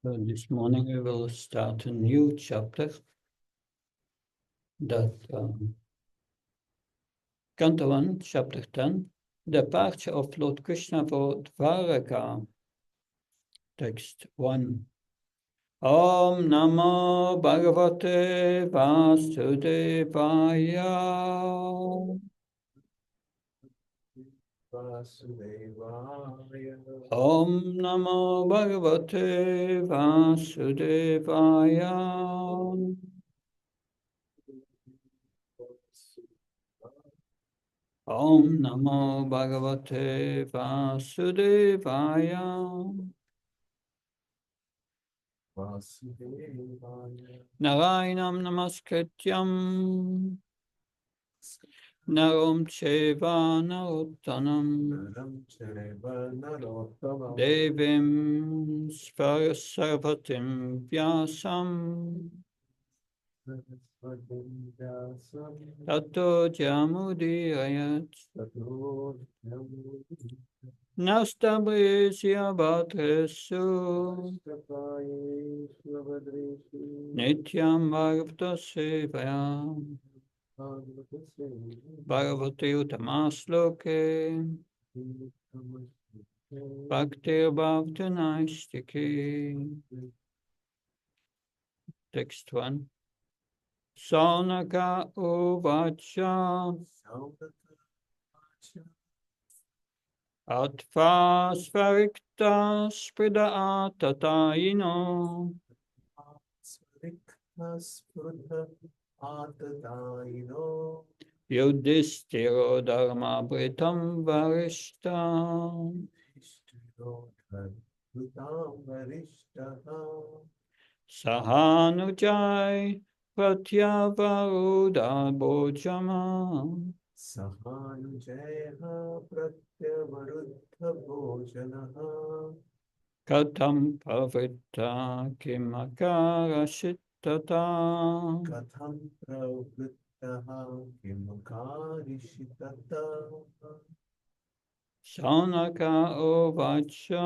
So this morning we will start a new chapter that Canto 1, chapter 10, Departure of Lord Krishna for Dvaraka. Text 1. Om Namo Bhagavate Vasudevaya. Om Namo Bhagavate Vasudevaya. Om Namo Bhagavate Vasudevaya. Narayanam Namaskrityam Narom Cheva Narottanam Devim Sarvatim Vyasam Tato Jamudirayat Nastabhisya Bhatresu Nityam Bhagavata Sevaya Bhagavati Utamasloke Bhakti Bhavtanaistiki. Text 1. Saunaka Uvacha Atva Svarikta Sprida Atataino Yudhishthiro Dharma Britam Varishta Sahanujai Pratyavaruda Bhojama Katham Pavritta Kimakara Shittata Saunaka Uvacha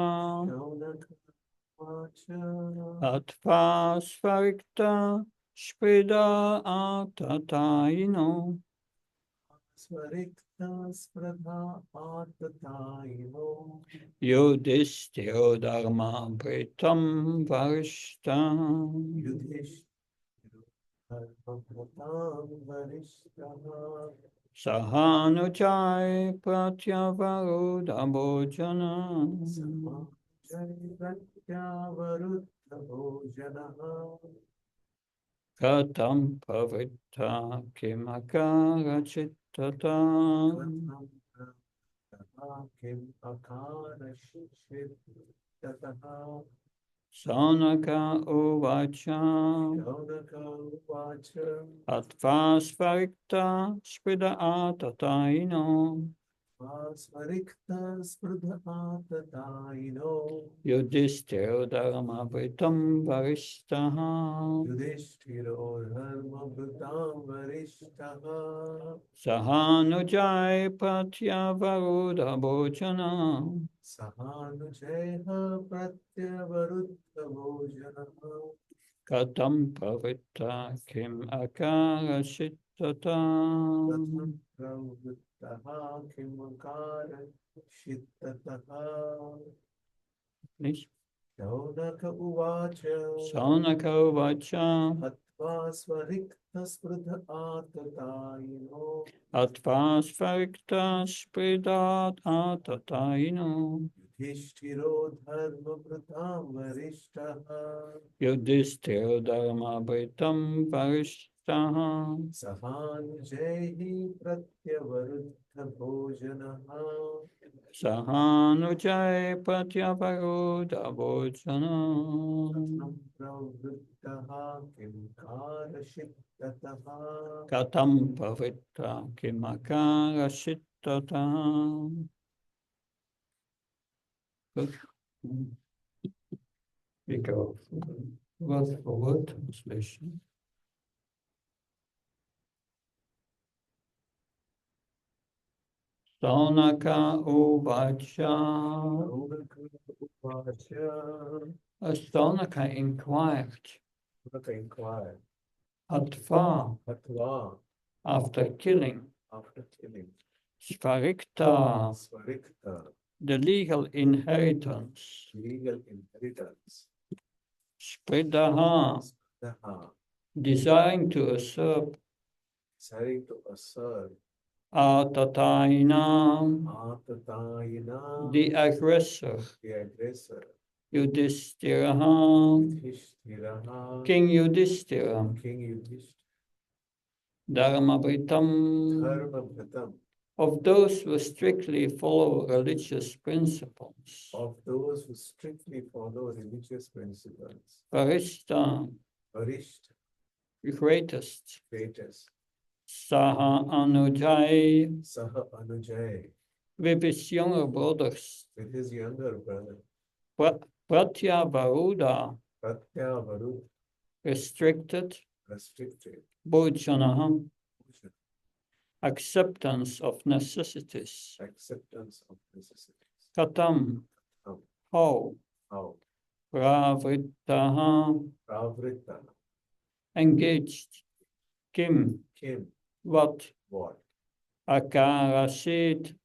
Atva Svarikta Sprida Atataino Yudhishthiro Dharma Britam Varishta Sahanujai Pratyavaruda Bhojana Katam Pavritta Kimakara Chittata Saunaka Uvacha Atva Svarikta Sprida Atataino Yudhishthiro Dharma Britam Varishtaha Sahanujai Pratyavaruda Bhojana Katam Pavritta Kim Akara Shittata Please. Saunaka Uvacha Atva Svarikta Spridat Atataino Yudhishthiro Dharma Britam Varishtaha Sahanujai Pratyavaruda Bhojana Katam Pavritta Kimakara Shittata. Good. We go word for word translation. Saunaka Uvacha Astonaka inquired, Atva, after killing, Svarikta, the legal inheritance, Spridaha, desiring to usurp, Atatainam, the aggressor, Yudhishthira, King Yudhishthira, Dharmabritam, of those who strictly follow religious principles. Varishta, greatest. Saha Anujai, with his younger brothers. Pratyavaruda, restricted. Bhojanaha, acceptance of necessities. Katam, how. Pravritaha, engaged. Kim, what. Akarashit,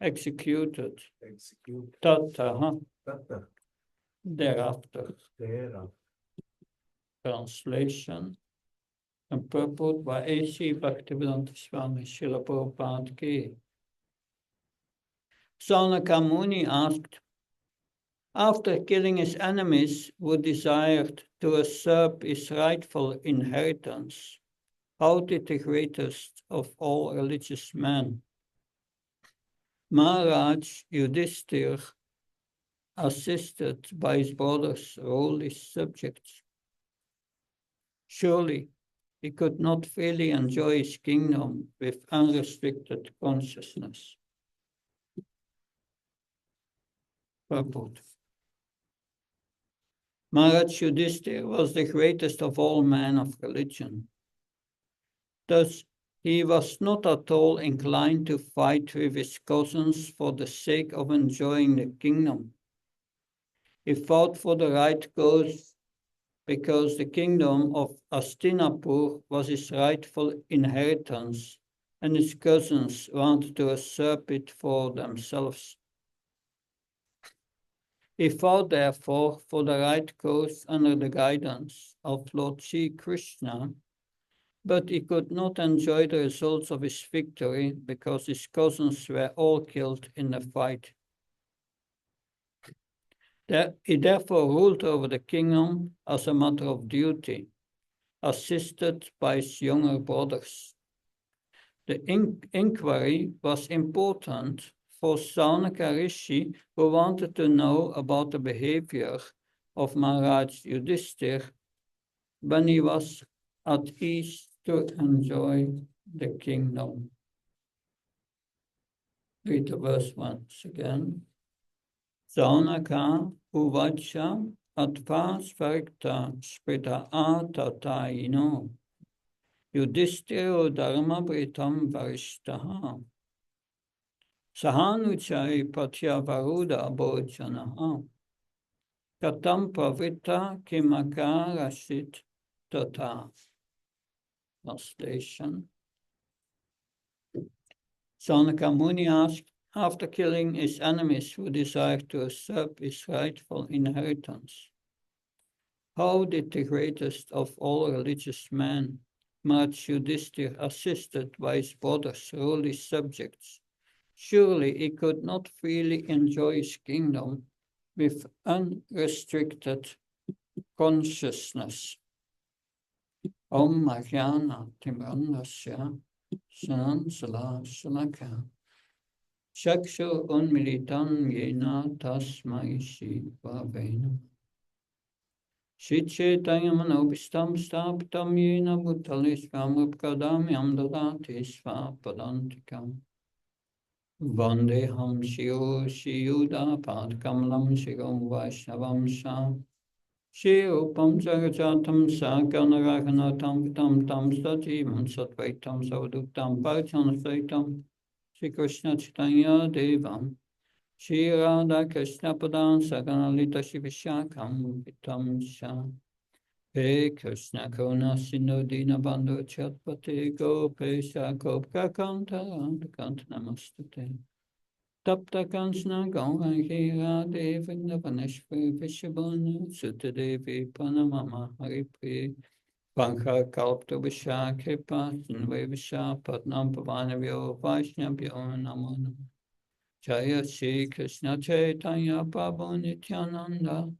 executed. Tataha, thereafter. Translation and purport by A.C. Bhaktivedanta Swami Srila Prabhupada Ki. Sanaka Muni asked, after killing his enemies who desired to usurp his rightful inheritance, how did the greatest of all religious men, Maharaj Yudhishthira, assisted by his brothers, rule his subjects? Surely he could not freely enjoy his kingdom with unrestricted consciousness. Purport. Maharaj Yudhishthira was the greatest of all men of religion. Thus, he was not at all inclined to fight with his cousins for the sake of enjoying the kingdom. He fought for the right cause because the kingdom of Hastinapur was his rightful inheritance, and his cousins wanted to usurp it for themselves. He fought, therefore, for the right cause under the guidance of Lord Sri Krishna, but he could not enjoy the results of his victory because his cousins were all killed in the fight. He therefore ruled over the kingdom as a matter of duty, assisted by his younger brothers. The inquiry was important for Saunaka Rishi, who wanted to know about the behavior of Maharaj Yudhishthira when he was at ease to enjoy the kingdom. Read the verse once again. Saunaka uvacha atva svarikta sprita atataino Yudhishthiro dharma britam varishtaha sahanuchai pratyavaruda bhojanaha katam pravita kimakarashit tata. Translation. Sanaka Muni asked, after killing his enemies who desired to usurp his rightful inheritance, how did the greatest of all religious men, Maharaj Yudhishthira, assisted by his brothers, rule his subjects? Surely he could not freely enjoy his kingdom with unrestricted consciousness. Om Mahjana Timrandasya Sanansala Sanaka Shakshu Unmilitan Yena Tasmai Shri Bhavena Shichetaya Manobistam Stapitam Yena Bhutalisvam Rupkadamyam Dadati Svapadantikam Vandeham Shio Shiyuda Padkamalam Shirom Vaishnavam Sham Shri Upam Jagajatam Sakanaraganatam Vitam Tam Sajivam Satvaitam Savaduktam Parichanasaitam Shri Krishna Chaitanya Devam Shri Radha Krishna Padam Saganalita Shivishakam Vitam Sha He Krishna Karuna Sindhu Dina Bandhu Chatpate Gopesha Gopka Kanta Kanta Namastate Tapta Kansna Gaurahi Radhe Vrindavaneshwari Vishabhanu Sutta Devi Panamama Haripriya Pankha Kalpta Visha Kripa Sinve Visha Patnam Pavanavyo Vaishnavyo Namo Namo Jaya Shri Krishna Chaitanya Prabhu Nityananda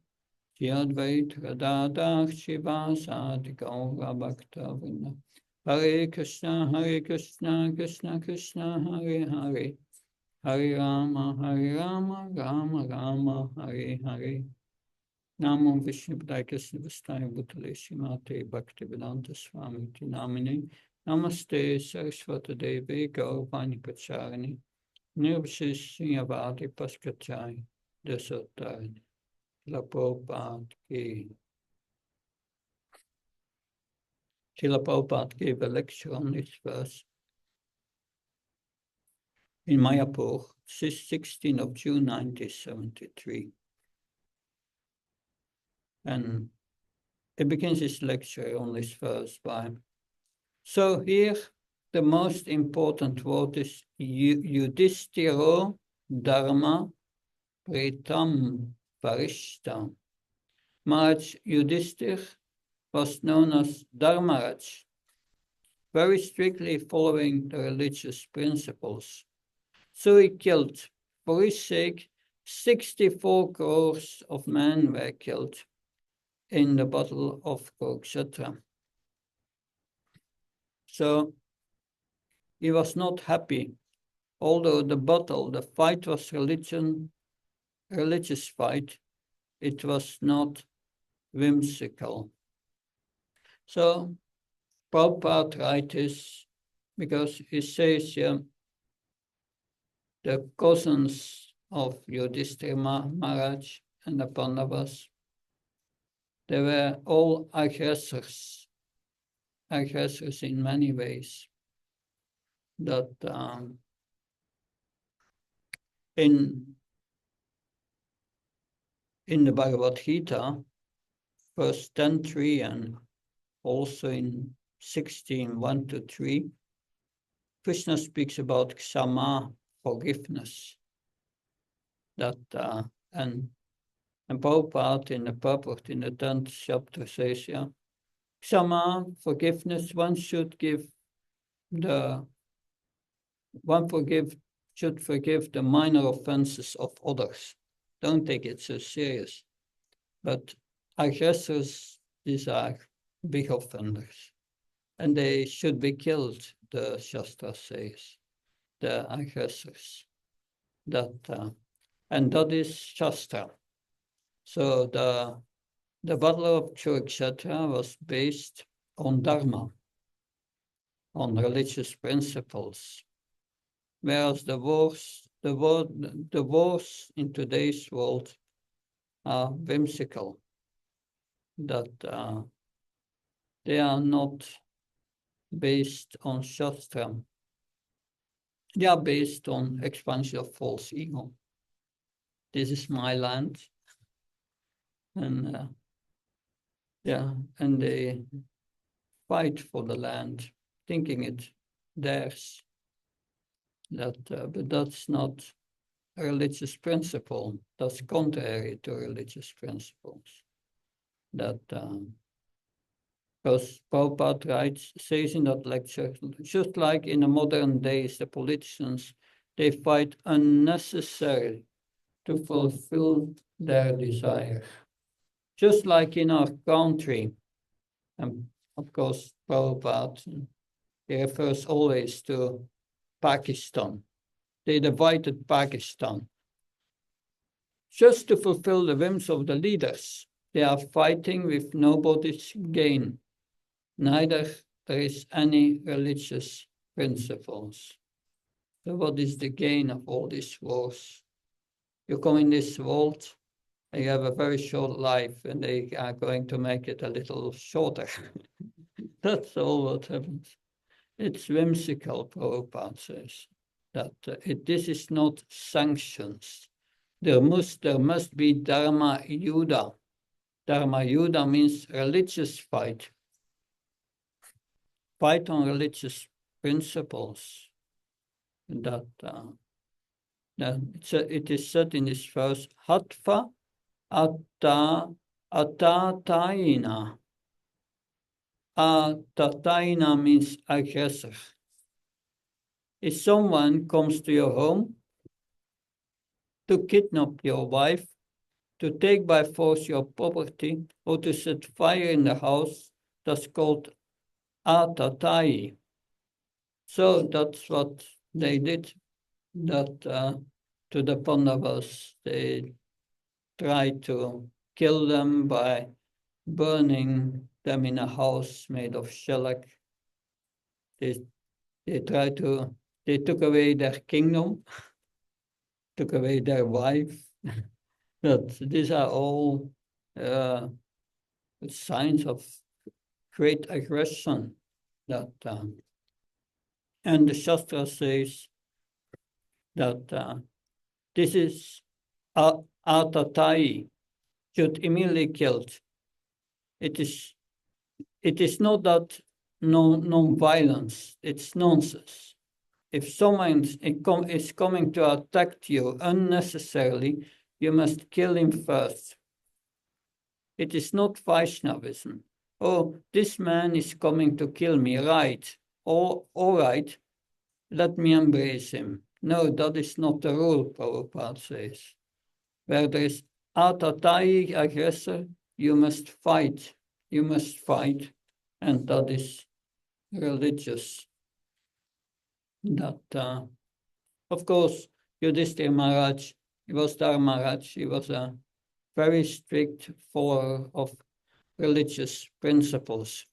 Shri Advaita Gadadhar Shivasadi Gaura Bhakta Vrinda Hare Krishna Krishna Krishna Hare Hare Hare Rama Rama Rama Hare Hare Namo Vishnu Padaya Krishna Vistaya Bhutale Srimate Bhaktivedanta Swami Namine Namaste Saraswata Devi Gaurvani Pacharani Nirvishishnyavadi Paskachai Desotai Prabhupada ki. Srila Prabhupada gave a lecture on this verse in Mayapur, 16th of June 1973. And it begins his lecture on this verse by, so here the most important word is Yudhishthiro Dharma Pritam Varishta. Maharaj Yudhishthir was known as Dharmaraj, very strictly following the religious principles. So he killed, for his sake, 64 crores of men were killed in the battle of Kurukshetra. So he was not happy, although the fight was religious fight, it was not whimsical. So Prabhupada writes this because he says here, the cousins of Yudhishthira Maharaj and the Pandavas, they were all aggressors in many ways. That in the Bhagavad Gita, verse 10.3 and also in 16.1-3, Krishna speaks about ksama, forgiveness. That and Prabhupada in the purport in the 10th chapter says, yeah, ksama, forgiveness, should forgive the minor offenses of others. Don't take it so serious. But aggressors, these are big offenders. And they should be killed, the Shastra says, the aggressors. And that is Shastra. So the battle of Kurukshetra was based on Dharma, on religious principles, whereas the wars in today's world are whimsical, that they are not based on Shastra. They are based on expansion of false ego. This is my land, and and they fight for the land, thinking it theirs. But that's not a religious principle. That's contrary to religious principles. That because Prabhupada says in that lecture, just like in the modern days, the politicians, they fight unnecessarily to fulfill their desire. Just like in our country, and of course, Prabhupada, he refers always to Pakistan. They divided Pakistan just to fulfill the whims of the leaders. They are fighting with nobody's gain. Neither there is any religious principles. So what is the gain of all these wars? You come in this world, and you have a very short life, and they are going to make it a little shorter. That's all what happens. It's whimsical, Prabhupada says, that this is not sanctions. there must be Dharma Yuddha. Dharma Yuddha means religious fight on religious principles. That it is said in this verse, Hatva Atataina. Atataina means aggressor. If someone comes to your home to kidnap your wife, to take by force your property, or to set fire in the house, that's called atatai. So that's what they did, that to the Pandavas. They tried to kill them by burning them in a house made of shellac. They took away their kingdom, took away their wife. But these are all signs of great aggression. That and the Shastra says that this is atatai, should immediately killed. It is not that non-violence, it's nonsense. If someone is coming to attack you unnecessarily, you must kill him first. It is not Vaishnavism. Oh, this man is coming to kill me, right? Oh, all right, let me embrace him. No, that is not the rule, Prabhupada says. Where there is atatai, aggressor, you must fight. You must fight. And that is religious. That, of course, Yudhishthira Maharaj, he was Dharmaraj, he was a very strict follower of religious principles.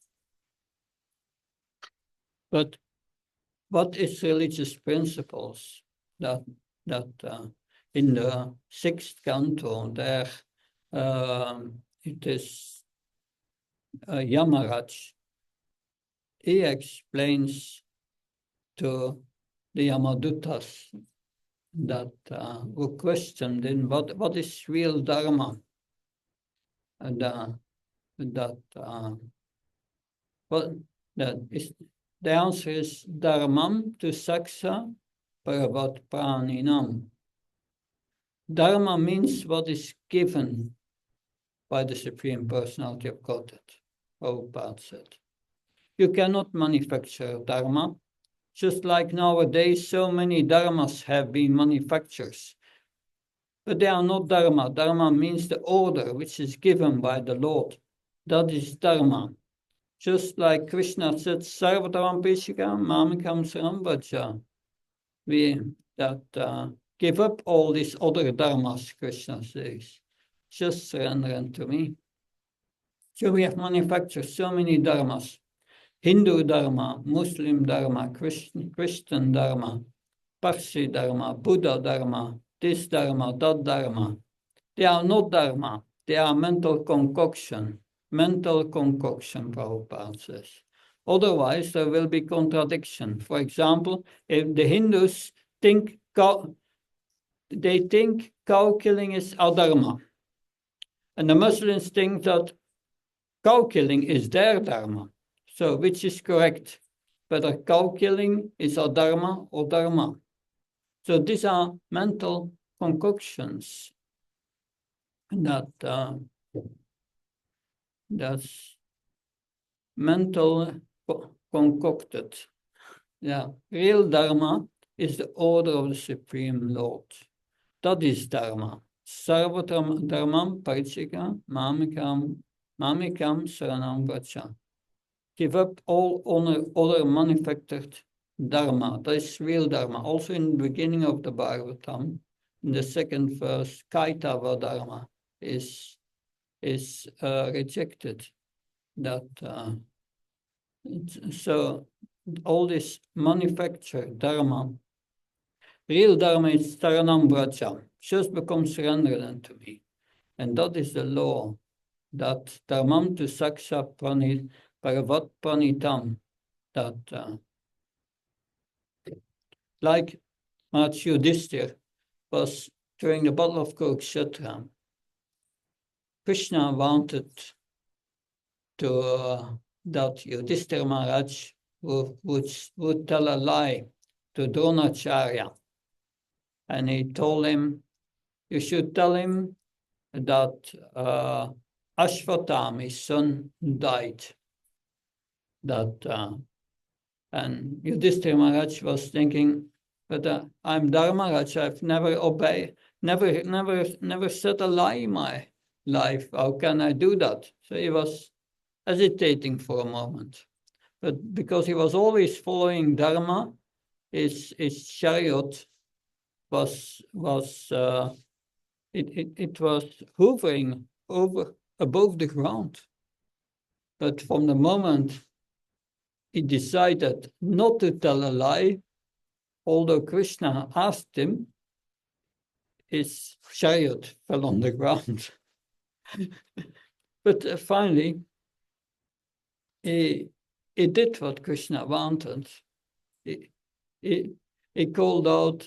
But what is religious principles? That in the sixth canto, there it is Yamaraj. He explains to the Yamadutas that who questioned him, what is real Dharma? And the answer is Dharmam tu saksa paravat praninam. Dharma means what is given by the Supreme Personality of Godhead, Prabhupada said. You cannot manufacture Dharma, just like nowadays so many Dharmas have been manufactured. But they are not Dharma. Dharma means the order which is given by the Lord. That is Dharma. Just like Krishna said, Sarvadharma Peshika, Mamikam Saramvaja. We give up all these other dharmas, Krishna says. Just surrender unto me. So we have manufactured so many dharmas. Hindu dharma, Muslim dharma, Christian dharma, Parsi dharma, Buddha dharma, this dharma, that dharma. They are not dharma. They are mental concoction. Mental concoction, Prabhupada says. Otherwise, there will be contradiction. For example, if the Hindus think cow killing is adharma, and the Muslims think that cow killing is their dharma. So, which is correct? Whether cow killing is adharma or dharma. So, these are mental concoctions that's mental concocted. Yeah, real dharma is the order of the Supreme Lord. That is dharma. Sarva dharmam parichika mamikam saranam vracha. Give up all other manufactured dharma. That is real dharma. Also in the beginning of the Bhagavatam, in the second verse, kaitava dharma is rejected. That so all this manufactured dharma, real dharma is saranam vracha. Just become surrendered unto me, and that is the law. That dharmam tu saksha pranit paravat pranitam. That like Maharaj Yudhishthira was during the Battle of Kurukshetra, Krishna wanted to that Yudhishthira Maharaj would tell a lie to Dronacharya. And he told him, you should tell him that Ashvatthama, his son, died. And Yudhishthira Maharaj was thinking, but I'm Dharmaraj, I've never said a lie in my life. How can I do that? So he was hesitating for a moment. But because he was always following Dharma, his chariot was hovering above the ground. But from the moment he decided not to tell a lie, although Krishna asked him, his chariot fell on the ground. But finally, he did what Krishna wanted. He called out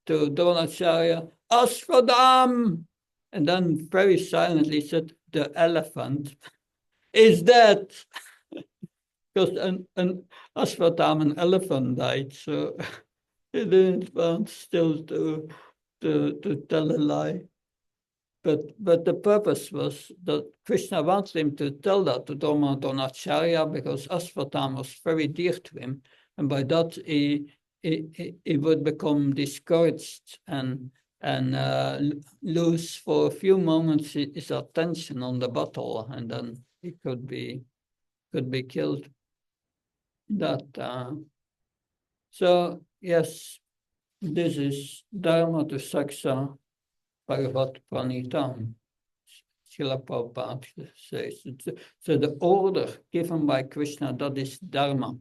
to Dronacharya, Ashwadam! And then very silently said, the elephant is dead. Because an Ashwadam, an elephant, died, so he didn't want still to tell a lie. But the purpose was that Krishna wanted him to tell that to Dronacharya because Ashvatthama was very dear to him. And by that, he would become discouraged and lose for a few moments his attention on the battle, and then he could be killed. So yes, this is Dharma to Saksa Bhagavad Pranitam. Srila Prabhupada says. So the order given by Krishna, that is Dharma.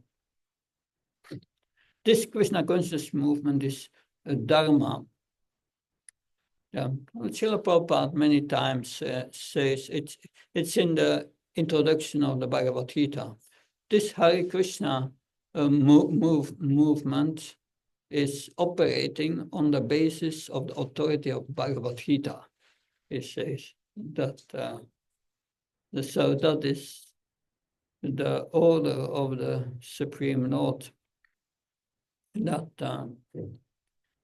This Krishna conscious movement is a Dharma. Srila Prabhupada many times says it's in the introduction of the Bhagavad Gita. This Hare Krishna movement is operating on the basis of the authority of Bhagavad Gita. He says that so that is the order of the Supreme Lord.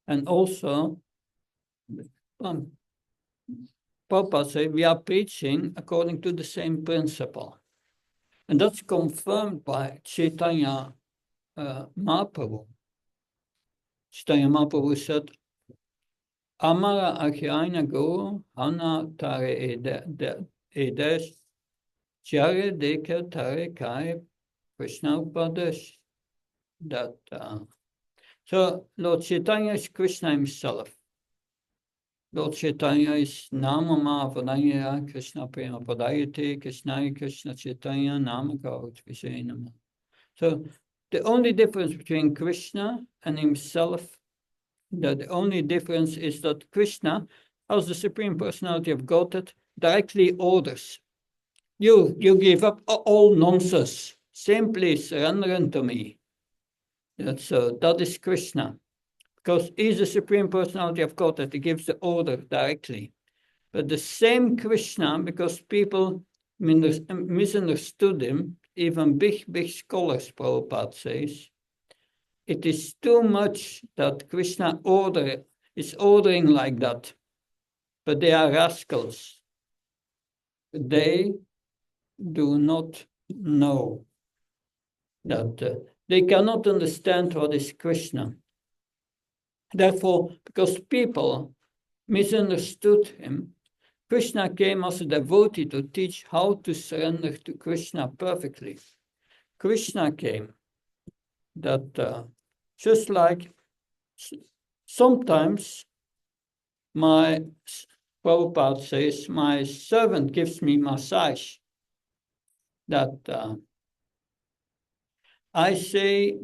And also, Prabhupada said we are preaching according to the same principle. And that's confirmed by Chaitanya Mahaprabhu. Chaitanya Mahaprabhu said, Amara Akhyana Go Hana Tare Edesh Jare Deka Tare Kai Krishna Upadesh. So Lord Chaitanya is Krishna himself. Lord Chaitanya is Nama Mahavadanya Krishna Prema Padayate Krishna Chaitanya Nama Gaut Vishenama. So the only difference between Krishna and himself, the only difference is that Krishna, as the Supreme Personality of Godhead, directly orders. You give up all nonsense. Simply surrender unto me. So that is Krishna. Because he's the Supreme Personality of Godhead, he gives the order directly. But the same Krishna, because people misunderstood him, even big scholars, Prabhupada says, it is too much that Krishna is ordering like that. But they are rascals. They do not know that they cannot understand what is Krishna. Therefore, because people misunderstood him, Krishna came as a devotee to teach how to surrender to Krishna perfectly. Krishna came that just like sometimes Prabhupada says, my servant gives me massage, that I say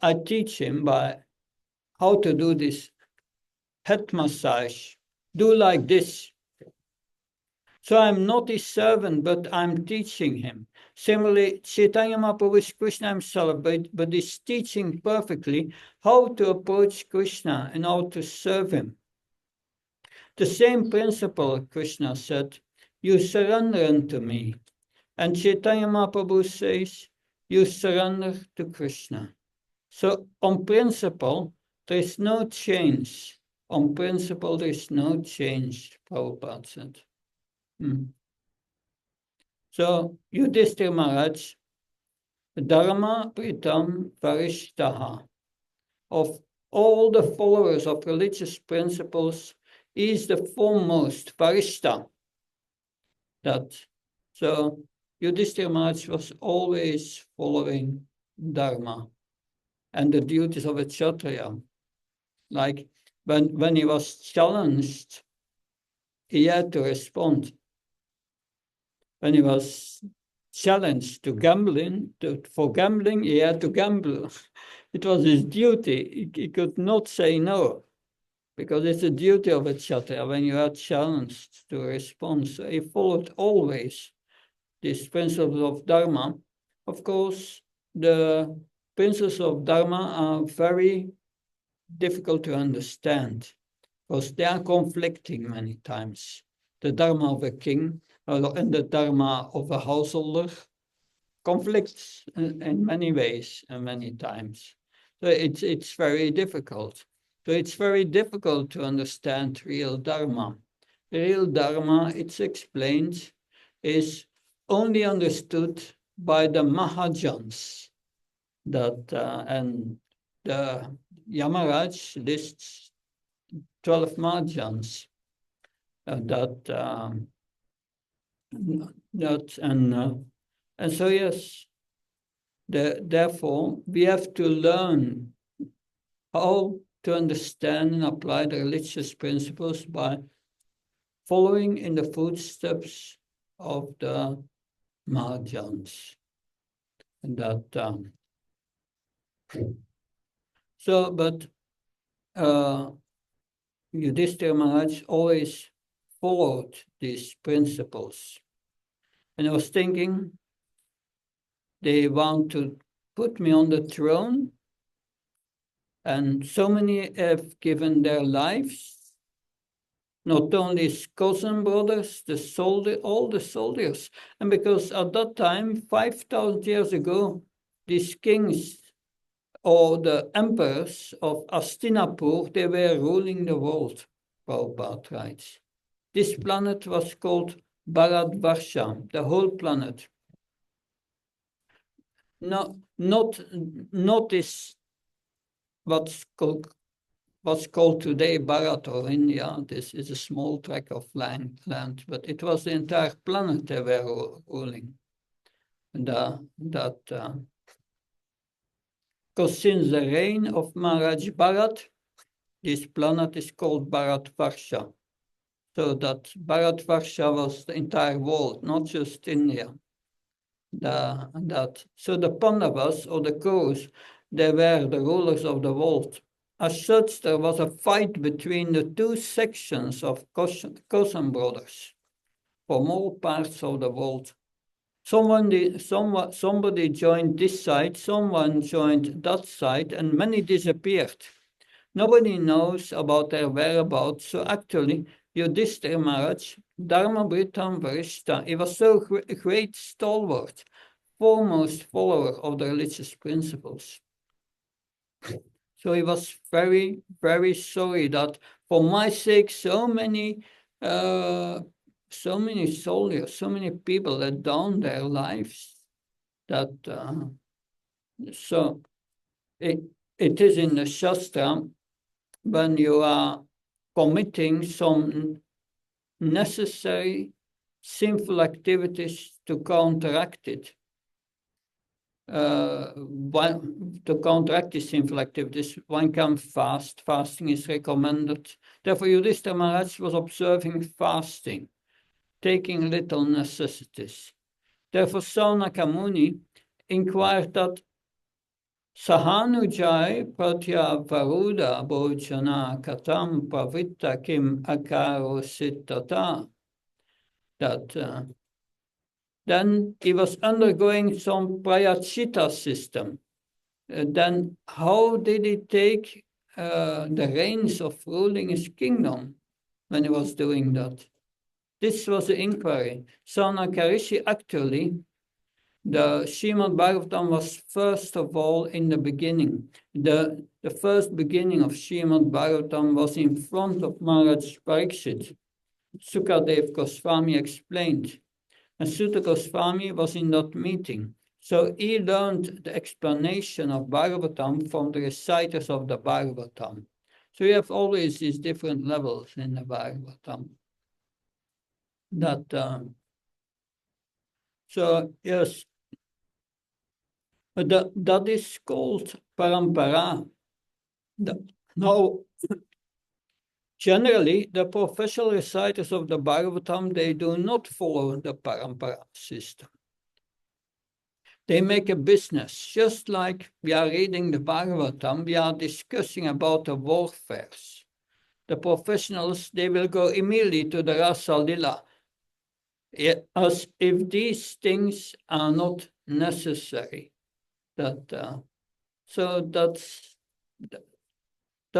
I teach him by how to do this head massage. Do like this. So I'm not his servant, but I'm teaching him. Similarly, Chaitanya Mahaprabhu is Krishna himself, but is teaching perfectly how to approach Krishna and how to serve him. The same principle, Krishna said, you surrender unto me. And Chaitanya Mahaprabhu says, you surrender to Krishna. So on principle, there is no change. On principle, there is no change, Prabhupada said. So Yudhishthira Maharaj, Dharma Pritam Varishtaha, of all the followers of religious principles, is the foremost Varishta. So Yudhishthira Maharaj was always following Dharma and the duties of a Kshatriya. Like when he was challenged, he had to respond. When he was challenged to gambling, for gambling, he had to gamble. It was his duty. He could not say no, because it's a duty of a Kshatriya when you are challenged to respond. So he followed always these principles of Dharma. Of course, the principles of Dharma are very difficult to understand because they are conflicting many times. The Dharma of a king and the Dharma of a householder conflicts in many ways and many times. So it's very difficult. So it's very difficult to understand real Dharma. The real Dharma, it's explained, is only understood by the Mahajans. And the Yamaraj lists 12 Mahajans and so yes, therefore we have to learn how to understand and apply the religious principles by following in the footsteps of the Mahajans. And but Yudhishthira Maharaj always followed these principles. And I was thinking, they want to put me on the throne, and so many have given their lives, not only his cousin brothers, all the soldiers. And because at that time, 5,000 years ago, these kings or the emperors of Hastinapur, they were ruling the world, Prabhupada writes. This planet was called Bharatvarsha, the whole planet. No, not this what's called today Bharat or India. This is a small tract of land, but it was the entire planet they were ruling. Because since the reign of Maharaj Bharat, this planet is called Bharatvarsha. So that Bharatvarsha was the entire world, not just India. So the Pandavas or the Kurus, they were the rulers of the world. As such, there was a fight between the two sections of cousin brothers from all parts of the world. Somebody joined this side, someone joined that side, and many disappeared. Nobody knows about their whereabouts, so actually, Yudhishthira Maharaj, Dharma Britam Varishta, he was so great stalwart, foremost follower of the religious principles. So he was very, very sorry that for my sake, so many soldiers, so many people let down their lives. So it is in the Shastra, when you are committing some necessary sinful activities to counteract it. To counteract these sinful activities, one can fast. Fasting is recommended. Therefore, Yudhishthira Maharaj was observing fasting, taking little necessities. Therefore, Saunaka Muni inquired that Sahanujai Pratya Varuda Bhojana Katam Pravitta Kim Akaro Siddhata. that then he was undergoing some prayachita system. Then how did he take the reins of ruling his kingdom when he was doing that? This was the inquiry. Sanakarishi actually, the Srimad Bhagavatam was first of all in the beginning. The first beginning of Srimad Bhagavatam was in front of Maharaj Pariksit. Sukadev Goswami explained. And Sutta Goswami was in that meeting. So he learned the explanation of Bhagavatam from the reciters of the Bhagavatam. So you have always these different levels in the Bhagavatam. So yes, that is called parampara. Now, generally, the professional reciters of the Bhagavatam, they do not follow the parampara system. They make a business, just like we are reading the Bhagavatam, we are discussing about the warfares. The professionals, they will go immediately to the Rasa Lila, as if these things are not necessary. So that's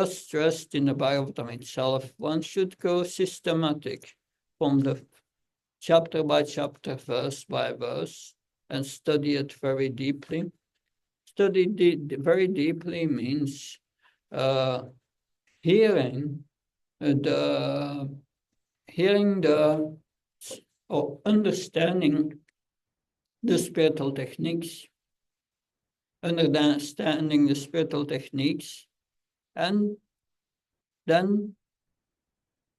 stressed in the Bhagavatam itself. One should go systematic from the chapter by chapter, verse by verse, and study it very deeply. Study very deeply means hearing or understanding the spiritual techniques, understanding the spiritual techniques, and then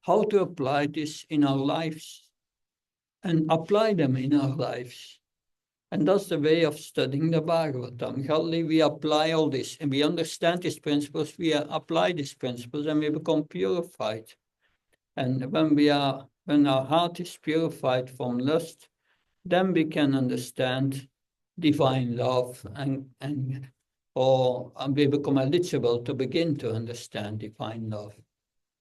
how to apply this in our lives and apply them in our lives. And that's the way of studying the Bhagavatam. Gradually, we apply all this and we understand these principles, we apply these principles and we become purified. And when our heart is purified from lust, then we can understand divine love and we become eligible to begin to understand divine love.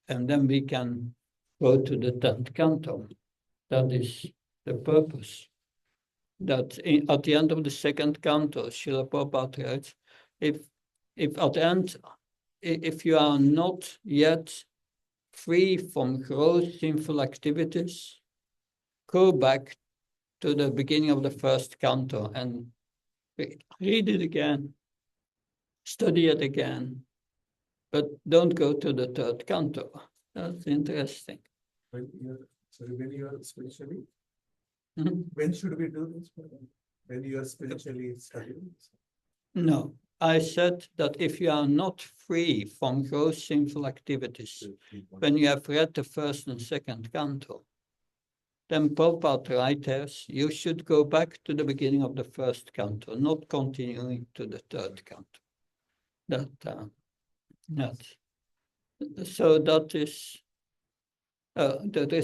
And then we can go to the 10th canto. That is the purpose. That at the end of the 2nd canto, Srila Prabhupada writes, if at the end, if you are not yet free from gross sinful activities, go back to the beginning of the 1st canto and read it again, study it again, but don't go to the 3rd canto. That's interesting. When you are spiritually, when should we do this? When you are spiritually studying? No, I said that if you are not free from gross sinful activities, when you have read the 1st and 2nd canto, then Prabhupada writers, you should go back to the beginning of the 1st canto, not continuing to the 3rd canto. So that is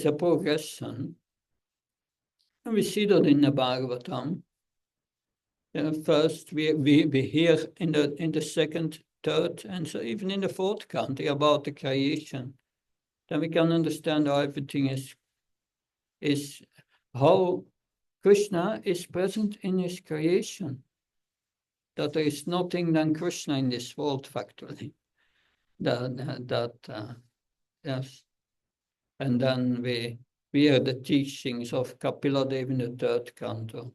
a progression. And we see that in the Bhagavatam. First, we hear in the 2nd, 3rd, and so even in the 4th canto about the creation. Then we can understand how everything is how Krishna is present in his creation. That there is nothing than Krishna in this world, factually. Yes. And then we hear the teachings of Kapila Dev in the 3rd canto.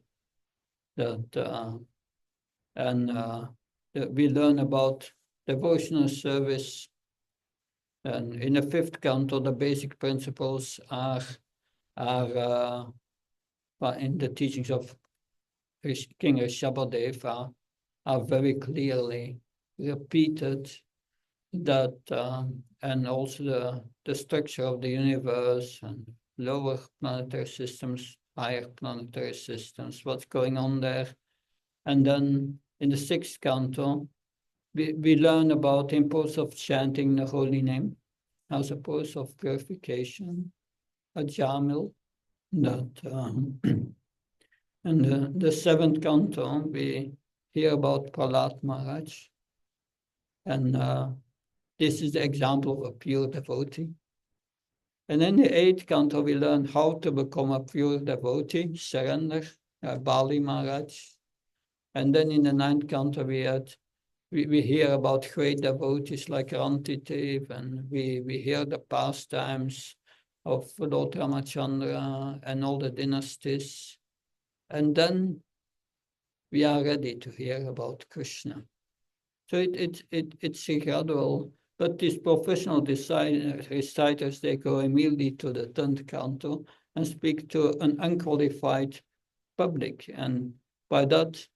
We learn about devotional service. And in the 5th canto, the basic principles are in the teachings of King Rishabhadeva are very clearly repeated. And also the structure of the universe and lower planetary systems, higher planetary systems, what's going on there. And then in the 6th canto, we learn about the importance of chanting the holy name as a process of purification, a jamil. And the 7th canto, we hear about Prahlad Maharaj. And this is the example of a pure devotee. And in the 8th canto, we learn how to become a pure devotee, surrender, Bali Maharaj. And then in the 9th canto, we hear about great devotees like Rantidev, and we hear the pastimes of Lord Ramachandra and all the dynasties. And then we are ready to hear about Krishna. So it's a gradual, but these professional reciters, they go immediately to the 10th canto and speak to an unqualified public. And by that,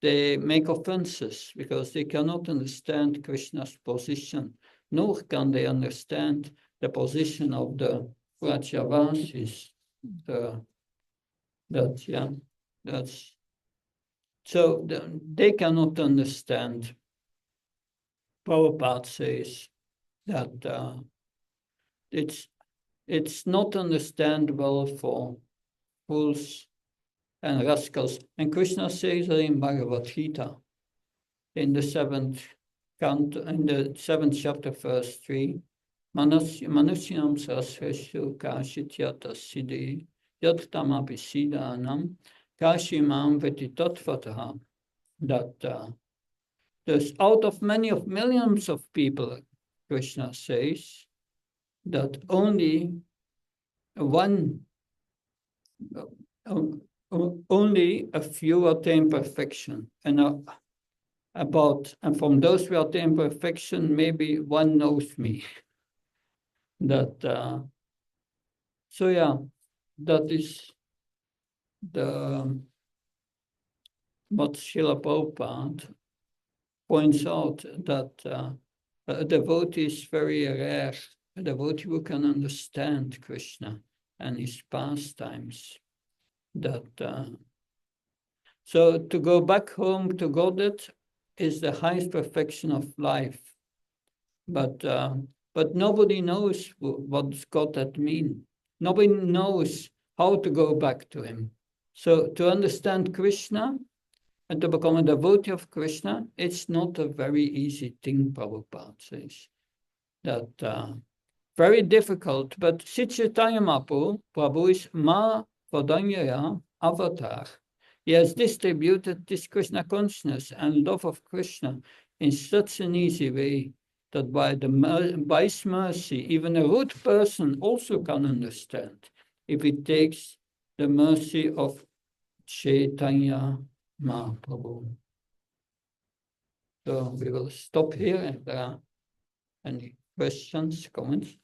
they make offenses because they cannot understand Krishna's position, nor can they understand the position of the Vrajavasis. So they cannot understand. Prabhupada says that it's not understandable for fools and rascals. And Krishna says that in Bhagavad Gita, in the 7th canto, in the 7th chapter, verse 3, Manusyam sasreshu kashityata siddhi yat tamapi siddhanam kashimam vetitatvatah. That there's out of many of millions of people, Krishna says, that only only a few attain perfection, and from those who attain perfection, maybe one knows me. That is what Srila Prabhupada points out, that a devotee is very rare, a devotee who can understand Krishna and his pastimes. So to go back home to Godhead is the highest perfection of life. But nobody knows what does Godhead mean. Nobody knows how to go back to him. So to understand Krishna and to become a devotee of Krishna, it's not a very easy thing, Prabhupada says. That very difficult, but Sri Chaitanya Mahaprabhu is Ma Vadanyaya avatar. He has distributed this Krishna consciousness and love of Krishna in such an easy way that by his mercy, even a rude person also can understand if it takes the mercy of Chaitanya Mahaprabhu. So we will stop here if there are any questions, comments.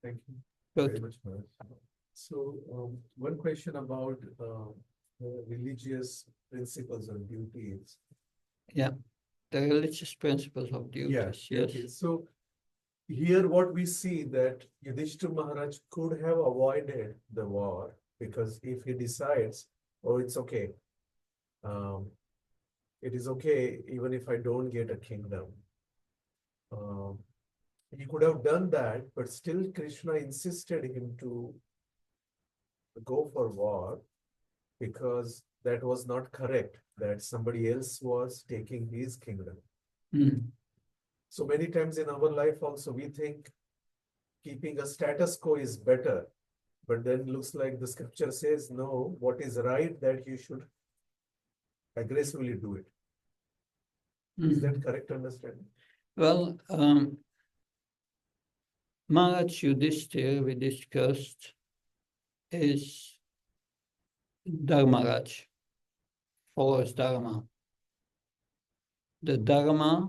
Thank you Good. very much, Maharaj. So one question about religious principles or duties. Yeah, the religious principles of duties. Yeah, Yes. okay. So here what we see that Yudhishthira Maharaj could have avoided the war, because if he decides, oh, it's okay, it is okay even if I don't get a kingdom. He could have done that, but still Krishna insisted him to go for war because that was not correct, that somebody else was taking his kingdom. So many times in our life also we think keeping a status quo is better, but then looks like the scripture says, no, what is right, that you should aggressively do it. Is that correct understanding? Well, Maharaj Yudhishthira, we discussed, is Dharmaraj, follows Dharma. The Dharma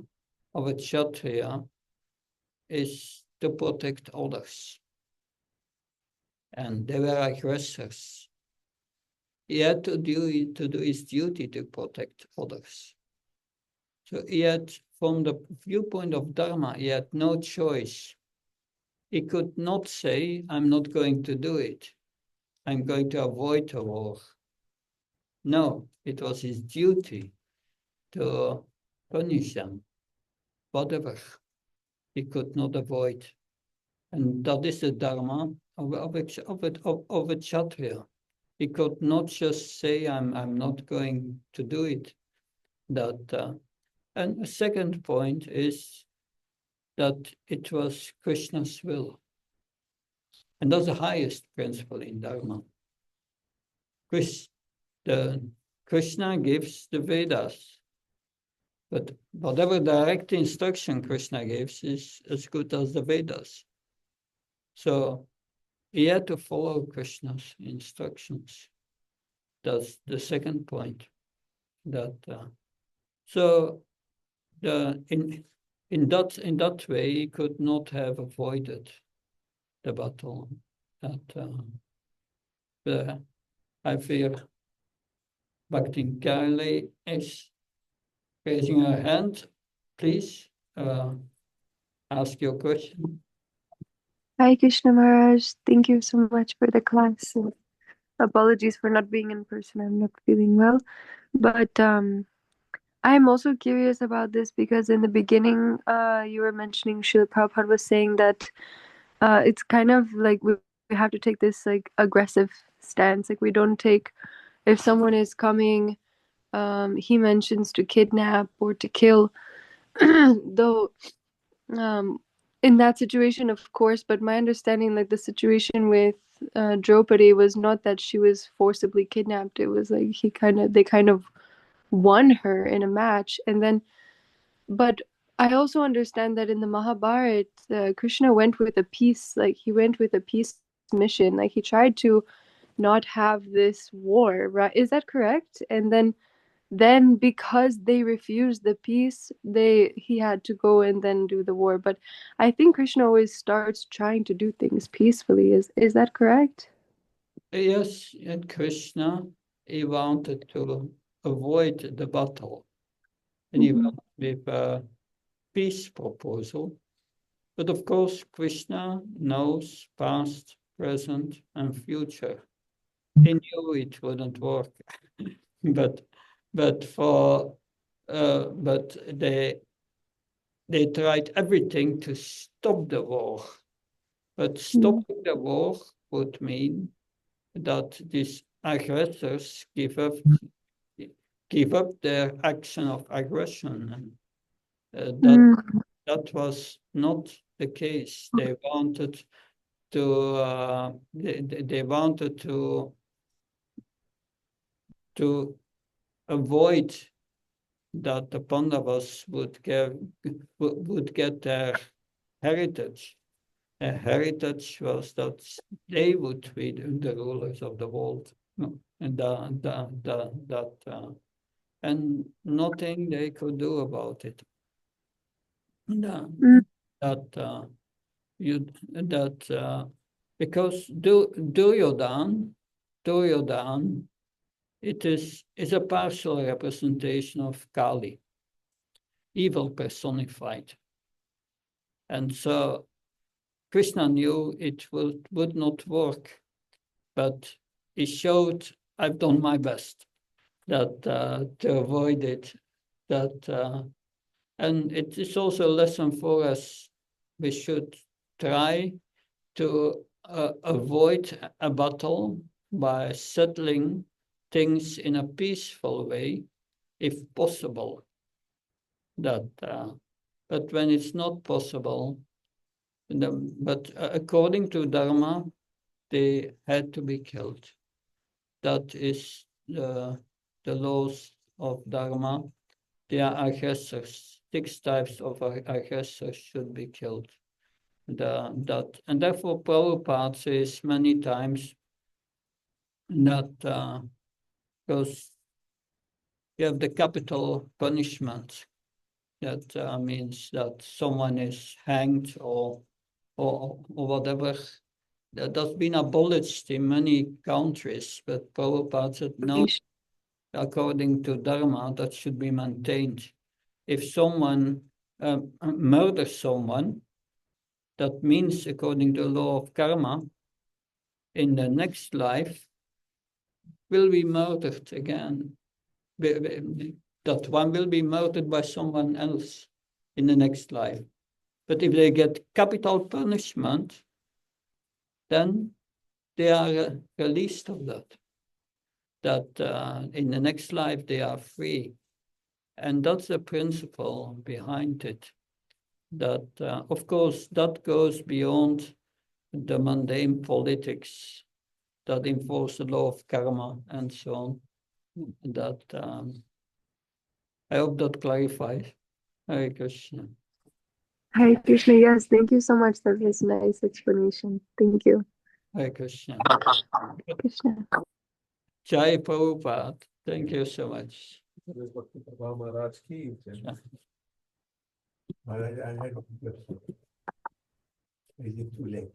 of a Kshatriya is to protect others. And they were aggressors. He had to do his duty to protect others. So he had, from the viewpoint of Dharma, he had no choice. He could not say, I'm not going to do it. I'm going to avoid a war. No, it was his duty to punish them, whatever he could not avoid. And that is the Dharma of a Kshatriya. He could not just say, I'm not going to do it. And a second point is that it was Krishna's will. And that's the highest principle in Dharma. Krishna gives the Vedas, but whatever direct instruction Krishna gives is as good as the Vedas. So he had to follow Krishna's instructions. That's the second point. So in that way, he could not have avoided the battle. I fear Bhakti Kali is raising her hand. Please ask your question. Hi, Krishna Maharaj. Thank you so much for the class. And apologies for not being in person. I'm not feeling well. But I'm also curious about this because in the beginning, you were mentioning Srila Prabhupada was saying that it's kind of like we have to take this like aggressive stance. Like we don't take, if someone is coming, he mentions to kidnap or to kill, though in that situation, of course, but my understanding, like the situation with Draupadi was not that she was forcibly kidnapped. It was like they kind of won her in a match. And then, but I also understand that in the Mahabharata, Krishna went with a peace, like he went with a peace mission. Like he tried to not have this war, right? Is that correct? And then because they refused the peace, he had to go and then do the war. But I think Krishna always starts trying to do things peacefully. Is that correct? Yes, and Krishna, he wanted to avoid the battle. And he went with a peace proposal. But of course, Krishna knows past, present, and future. He knew it wouldn't work, but they tried everything to stop the war. But stopping the war would mean that these aggressors give up their action of aggression, and that was not the case. They wanted to avoid that the Pandavas would get their heritage. Their heritage was that they would be the rulers of the world, and and nothing they could do about it. Because Duryodhan, it is a partial representation of Kali, evil personified. And so Krishna knew it would not work, but he showed, I've done my best to avoid it. And it is also a lesson for us. We should try to avoid a battle by settling things in a peaceful way, if possible. But when it's not possible, but according to Dharma, they had to be killed. That is the laws of Dharma. They are aggressors. 6 types of aggressors should be killed. And therefore Prabhupada says many times that because you have the capital punishment, that means that someone is hanged or whatever. That's been abolished in many countries, but Prabhupada said no, according to Dharma, that should be maintained. If someone murders someone, that means, according to the law of karma, in the next life, will be murdered again. That one will be murdered by someone else in the next life. But if they get capital punishment, then they are released of that. That in the next life they are free. And that's the principle behind it. That, of course, that goes beyond the mundane politics that involves the law of karma and so on. That I hope that clarifies. Hare Krishna. Hare Krishna, yes, thank you so much. That was a nice explanation. Thank you. Hare Krishna. Krishna. Jai Prabhupada. Thank you so much. Bhakti Prabha Maharaj ki jai. I had is it too late?